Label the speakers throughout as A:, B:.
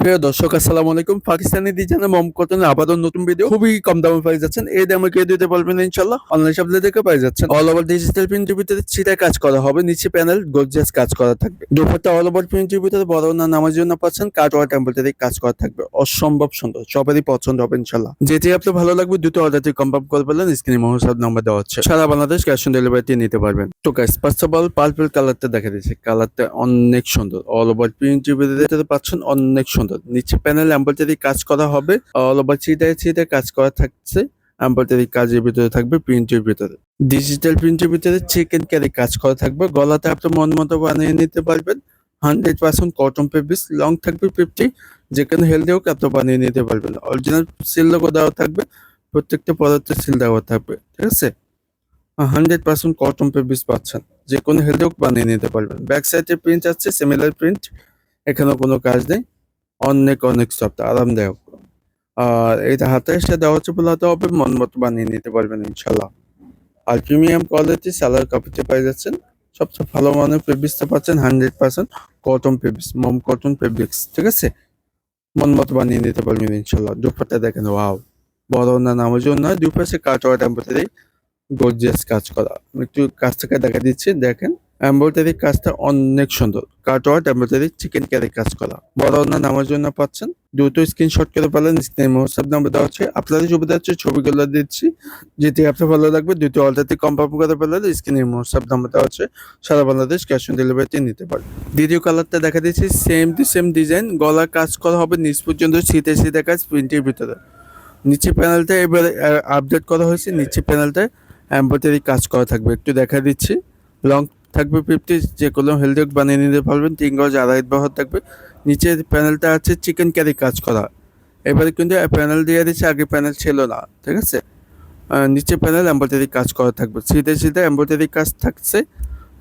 A: প্রিয় দর্শক আসসালামু আলাইকুম। পাকিস্তানি ডিজাইনের মম কটনের আবারও নতুন ভিডিও খুবই কম দামে পেয়ে যাচ্ছেন। এই দামে কে দিতে পারবেন ইনশাআল্লাহ। অনলাইন শপ থেকে পেয়ে যাচ্ছেন। অল ওভার ডিজিটাল প্রিন্টের ভিতরে চিটা কাজ করা হবে, নিচে প্যানেল গর্জিয়াস কাজ করা থাকবে। দুপাট্টা অল ওভার প্রিন্টের ভিতরে বড় না নামার জন্য পাচ্ছেন, কাটওয়ার টেম্পলেটারি কাজ করা থাকবে। অসম্ভব সুন্দর, সবারই পছন্দ হবে ইনশাআল্লাহ। যেটি আপনার ভালো লাগবে দুটো অর্ডারটি কনফার্ম করে ফেলেন। স্ক্রিনে মোহসাব নাম্বার দেওয়া হচ্ছে, সারা বাংলাদেশ ক্যাশ অন ডেলিভারিতে নিতে পারবেন। তো guys first of all purple কালারটা দেখা দিয়েছে, কালারটা অনেক সুন্দর। অল ওভার প্রিন্টের ভিতরে পাচ্ছেন, অনেক সুন্দর। নিচে প্যানেল এমব্রয়ডারি কাজ করা হবে, অল ওভার চিটায় কাজ করা থাকছে। এমব্রয়ডারি কাজের ভিতরে থাকবে, প্রিন্টের ভিতরে ডিজিটাল প্রিন্টের ভিতরে চিকেন ক্যারি কাজ করা থাকবে। গলাতে আপনি মন মতো বানিয়ে নিতে পারবেন। 100% কটন ফেব্রিক, লং থাকবে 50, যেখানে হেলদি হোক আপনি বানিয়ে নিতে পারবেন। অরিজিনাল সিল লোগো দেওয়া থাকবে, প্রত্যেকটা পদার্থে সিল দেওয়া থাকবে, ঠিক আছে। 100% কটন ফেব্রিক পাচ্ছেন, যে কোনো হেলদি হোক বানিয়ে নিতে পারবেন। ব্যাক সাইডে প্রিন্ট আছে সিমিলার প্রিন্ট, এখানেও কোনো কাজ নেই। অনেক সফট, আরামদায়ক। আর এটা হাতে এসে দেওয়া হচ্ছে বলে হাতে হবে, মন মতো বানিয়ে নিতে পারবেন ইনশাল্লাহ। আর প্রিমিয়াম কোয়ালিটি সালোয়ার কাপড়তে পেয়ে যাচ্ছেন। সবচেয়ে ভালো মানের ফেব্রিক্সটা পাচ্ছেন 100% কটন ফেব্রিক্স, মম কটন ফেব্রিক্স, ঠিক আছে। মন মতো বানিয়ে নিতে পারবেন ইনশাল্লাহ। দুপাট্টা দেখেন, ওয়াও, বড় না নামার জন্য দুপাশে কাটওয়ার টেম্পোরারি গর্জিয়াস কাজ করা। আমি একটু কাছ থেকে দেখা দিচ্ছি, দেখেন এমব্রয়ডারি কাজটা অনেক সুন্দর। কাটওয়ার্ড এমব্রয়ডারি চিকেন ক্যারি কাজ করা। বড় না নামার জন্য পাচ্ছেন, দ্রুত স্ক্রিনশট করে পারেন। স্ক্রিনে হোয়াটসঅ্যাপ নাম্বার দেওয়া হচ্ছে, আপনাদের সুবিধা হচ্ছে ছবিগুলো দিচ্ছি, যেটি আপনার ভালো লাগবে দুটো অর্ডারটি কনফার্ম করে ফেললে স্ক্রিনে হোয়াটসঅ্যাপ নাম্বার দেওয়া হচ্ছে, সারা বাংলাদেশ ক্যাশ অন ডেলিভারিতে নিতে পারবেন। দ্বিতীয় কালারটা দেখা দিচ্ছি, সেম টু সেম ডিজাইন, গলার কাজ করা হবে নিচ পর্যন্ত, শীতে কাজ প্রিন্টের ভিতরে। নিচে প্যানেলটা এবারে আপডেট করা হয়েছে, নিচে প্যানেলটায় এমব্রয়ডারি কাজ করা থাকবে। একটু দেখা দিচ্ছি, লং থাকবে 50, যে কোনো হেলদি বানিয়ে নিতে পারবেন। 3 গজ আড়াই বহর থাকবে। নিচে প্যানেলটা আছে চিকেন ক্যারি কাজ করা। এবারে কিন্তু প্যানেল দিয়ে দিচ্ছে, আগে প্যানেল ছিল না, ঠিক আছে। নিচে প্যানেল এমব্রয়ডারি কাজ করা থাকবে, সিধে এমব্রয়ডারি কাজ থাকছে।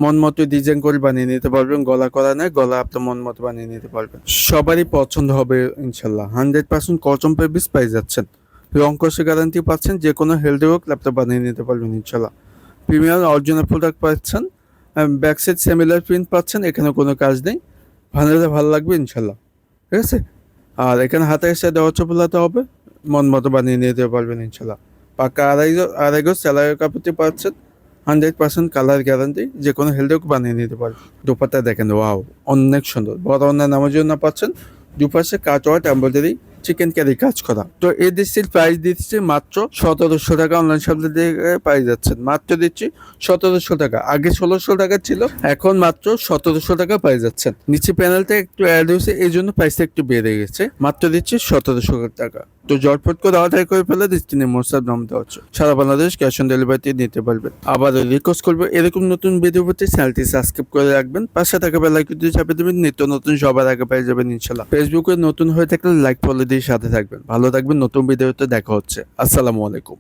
A: মন মতো ডিজাইন করে বানিয়ে নিতে পারবেন। গলা করা নেই, গলা আপনার মন মতো বানিয়ে নিতে পারবেন। সবারই পছন্দ হবে ইনশাল্লাহ। 100% কটন ফেব্রিক্স পেয়ে যাচ্ছেন। রং কষে গ্যারান্টি পাচ্ছেন, যে কোনো হেলদি হোক ল্যাপটপ বানিয়ে নিতে পারবেন ইনশাল্লাহ। প্রিমিয়াম অরিজিনাল প্রোডাক্ট পাচ্ছেন, ব্যাক সাইড সিমিলার প্রিন্ট পাচ্ছেন, এখানে কোনো কাজ নেই। ভালো লাগবে ইনশাল্লাহ, ঠিক আছে। আর এখানে হাতে এসে দেওয়া চপলাতে হবে, মন মতো বানিয়ে নিতে পারবেন ইনশাল্লাহ। পাকা আড়াই গজ স্যালারি কাপড়টি পাচ্ছেন, 100% কালার গ্যারান্টি, যে কোনো হেলদি হোক বানিয়ে নিতে পারবেন। দুপাট্টা দেখেন, ওয়াও, অনেক সুন্দর। বড় অন্যান্য নামার জন্য পাচ্ছেন, দুপাশে কাটওয়ার্ড এমব্রয়ডারি চিকেন ক্যারি কাজ করা। তো এই ডিসটির প্রাইস দিচ্ছি মাত্র 1700 টাকা। অনলাইন শপ থেকে পাই যাচ্ছেন, মাত্র দিচ্ছি 1700 টাকা। আগে 1600 টাকা ছিল, এখন মাত্র 1700 টাকা পাই যাচ্ছেন। নিচে প্যানেলটা একটু অ্যাড হয়েছে, এই জন্য প্রাইসটা একটু বেড়ে গেছে। মাত্র দিচ্ছি 1700 টাকা। তো জটপট করে অর্ডার করে ফেলে স্ক্রিনে মোটসঅ্যাপ নাম দেওয়া হচ্ছে, সারা বাংলাদেশ ক্যাশ অন ডেলিভারিতে নিতে পারবেন। আবার রিকোয়েস্ট করবো, এরকম নতুন ভিডিও পেতে চ্যানেলটি সাবস্ক্রাইব করে রাখবেন, পাশে থাকা বেল আইকনটি চাপে দেবেন, নিত্য নতুন সবার আগে পেয়ে যাবেন ইনশাল্লাহ। ফেসবুকে নতুন হয়ে থাকলে লাইক ফলো দিয়ে সাথে থাকবেন। ভালো থাকবেন, নতুন ভিডিওতে দেখা হচ্ছে। আসসালামু আলাইকুম।